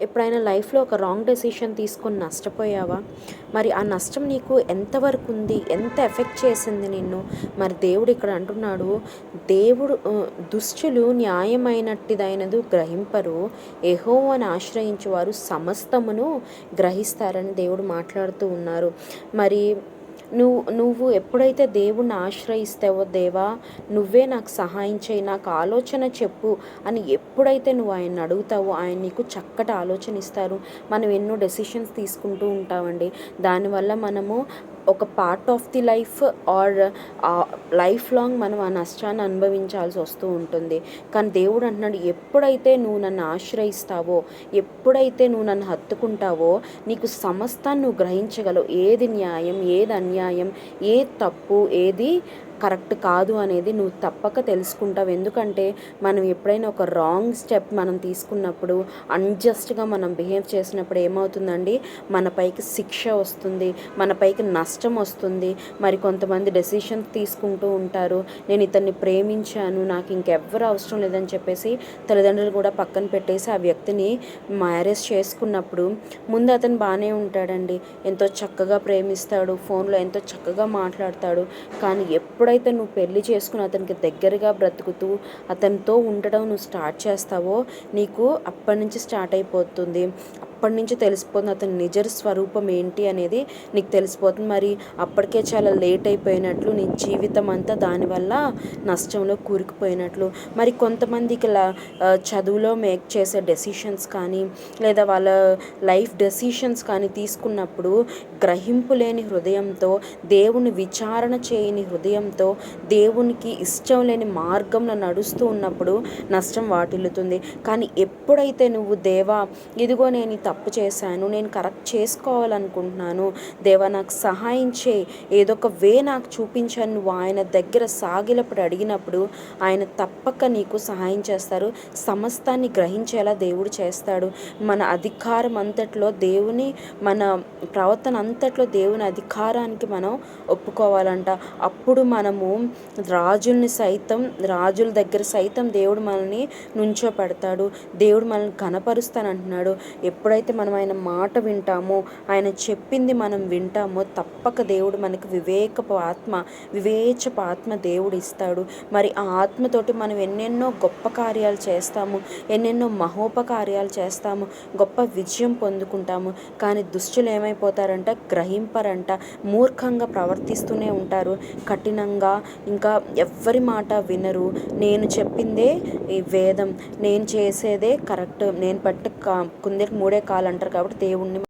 ఎప్పుడైనా లైఫ్లో ఒక రాంగ్ డెసిషన్ తీసుకొని నష్టపోయావా? మరి ఆ నష్టం నీకు ఎంతవరకు ఉంది? ఎంత ఎఫెక్ట్ చేసింది నిన్ను? మరి దేవుడు ఇక్కడ అంటున్నాడు, దేవుడు దుష్టులు న్యాయమైనట్టిదైనదు గ్రహింపరు, యెహోవాను ఆశ్రయించువారు సమస్తమును గ్రహిస్తారని దేవుడు మాట్లాడుతూ ఉన్నారు. మరి నువ్వు ఎప్పుడైతే దేవుణ్ణి ఆశ్రయిస్తావో, దేవా నువ్వే నాకు సహాయం చేయి, నాకు ఆలోచన చెప్పు అని ఎప్పుడైతే నువ్వు ఆయన్ని అడుగుతావో, ఆయన నీకు చక్కటి ఆలోచన ఇస్తారు. మనం ఎన్నో డెసిషన్స్ తీసుకుంటూ ఉంటామండి. దానివల్ల మనము ఒక part of the life or life long మనం ఆ నష్టాన్ని అనుభవించాల్సి వస్తూ ఉంటుంది. కానీ దేవుడు అంటున్నాడు, ఎప్పుడైతే నువ్వు నన్ను ఆశ్రయిస్తావో, ఎప్పుడైతే నువ్వు నన్ను హత్తుకుంటావో, నీకు సమస్తాన్ని నువ్వు గ్రహించగలవు. ఏది న్యాయం, ఏది అన్యాయం, ఏది తప్పు, ఏది కరెక్ట్ కాదు అనేది నువ్వు తప్పక తెలుసుకుంటావు. ఎందుకంటే మనం ఎప్పుడైనా ఒక రాంగ్ స్టెప్ మనం తీసుకున్నప్పుడు, అన్జస్ట్గా మనం బిహేవ్ చేసినప్పుడు ఏమవుతుందండి, మన పైకి శిక్ష వస్తుంది, మన పైకి నష్టం వస్తుంది. మరి కొంతమంది డెసిషన్స్ తీసుకుంటూ ఉంటారు. నేను ఇతన్ని ప్రేమించాను, నాకు ఇంకెవ్వరు అవసరం లేదని చెప్పేసి తల్లిదండ్రులు కూడా పక్కన పెట్టేసి ఆ వ్యక్తిని మ్యారేజ్ చేసుకున్నప్పుడు ముందు అతను బాగానే ఉంటాడండి, ఎంతో చక్కగా ప్రేమిస్తాడు, ఫోన్లో ఎంతో చక్కగా మాట్లాడతాడు. కానీ ఎప్పుడైతే నువ్వు పెళ్లి చేసుకుని అతనికి దగ్గరగా బ్రతుకుతూ అతనితో ఉండడం నువ్వు స్టార్ట్ చేస్తావో, నీకు అప్పటి నుంచి స్టార్ట్ అయిపోతుంది. అప్పటి నుంచి తెలిసిపోతుంది అతని నిజ స్వరూపం ఏంటి అనేది నీకు తెలిసిపోతుంది. మరి అప్పటికే చాలా లేట్ అయిపోయినట్లు, నీ జీవితం అంతా దానివల్ల నష్టంలో కూరుకుపోయినట్లు. మరి కొంతమందికి చదువులో మేక్ చేసే డెసిషన్స్ కానీ, లేదా వాళ్ళ లైఫ్ డెసిషన్స్ కానీ తీసుకున్నప్పుడు గ్రహింపు లేని హృదయంతో, దేవుని విచారణ చేయని హృదయంతో, దేవునికి ఇష్టం లేని మార్గంలో నడుస్తూ ఉన్నప్పుడు నష్టం వాటిల్లుతుంది. కానీ ఎప్పుడైతే నువ్వు, దేవా ఇదిగో నేను ఈ తప్పు చేశాను, నేను కరెక్ట్ చేసుకోవాలనుకుంటున్నాను, దేవా నాకు సహాయం చేయి, ఏదో ఒక వే నాకు చూపించాను, నువ్వు ఆయన దగ్గర సాగిలపడి అడిగినప్పుడు ఆయన తప్పక నీకు సహాయం చేస్తారు. సమస్తాన్ని గ్రహించేలా దేవుడు చేస్తాడు. మన అధికారం అంతట్లో దేవుని, మన ప్రవర్తన అంతట్లో దేవుని అధికారానికి మనం ఒప్పుకోవాలంట. అప్పుడు మనము రాజుల దగ్గర సైతం దేవుడు మనల్ని నుంచోపెడతాడు. దేవుడు మనల్ని కనపరుస్తానంటున్నాడు. ఎప్పుడైతే మనం ఆయన మాట వింటామో, ఆయన చెప్పింది మనం వింటామో, తప్పక దేవుడు మనకి వివేచపు ఆత్మ దేవుడు ఇస్తాడు. మరి ఆ ఆత్మతోటి మనం ఎన్నెన్నో గొప్ప కార్యాలు చేస్తాము, ఎన్నెన్నో మహోపకార్యాలు చేస్తాము, గొప్ప విజయం పొందుకుంటాము. కానీ దుష్టులు ఏమైపోతారంట, గ్రహింపరంట, మూర్ఖంగా ప్రవర్తిస్తూనే ఉంటారు, కఠినంగా, ఇంకా ఎవ్వరి మాట వినరు. నేను చెప్పిందే ఈ వేదం, నేను చేసేదే కరెక్ట్, నేను పట్టు కుందేలకు మూడే కాలు అంటారు. కాబట్టి దేవుణ్ణి